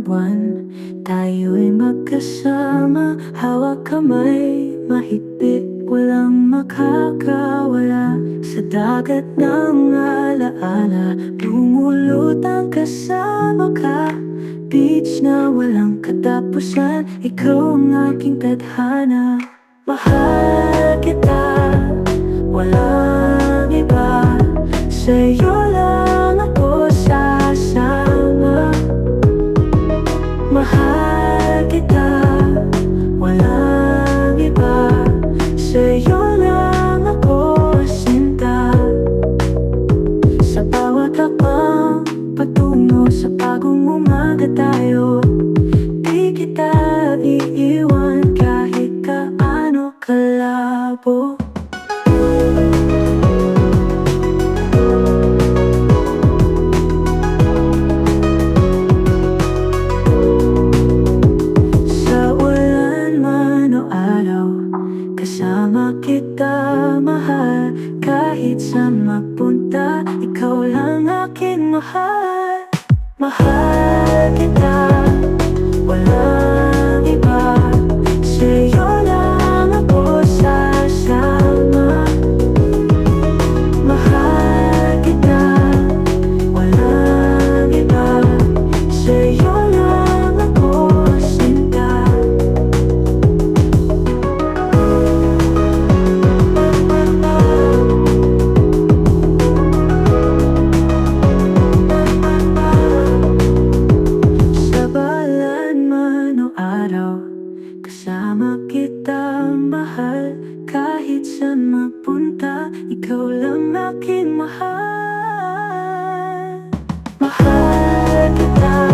ng buwan, tayo'y magkasama, hawak kamay, mahigpit, walang makakawala. Sa dagat ng alaala, lumulutang kasama ka. Beach na walang katapusan, ikaw ang aking tadhana. Mahal kita, walang iba, sa'yo lang ako sasama. Mahal kita, walang iba, sa'yo lang ako sinta. Sa bawat hakbang patungo sa bagong umaga tayo, di kita iiwan kahit kaano kalabo. Sa ulan man o araw, kasama kita mahal. Kahit saan magpunta, ikaw lang aking mahal. Mahal kita, walang iba, sa'yo lang ako sasama. Mahal kita, walang iba, sa'yo lang ako sinta. Sa balan man o araw, kasama kita mahal. Kahit saan magpunta, ikaw lang aking mahal. Mahal kita,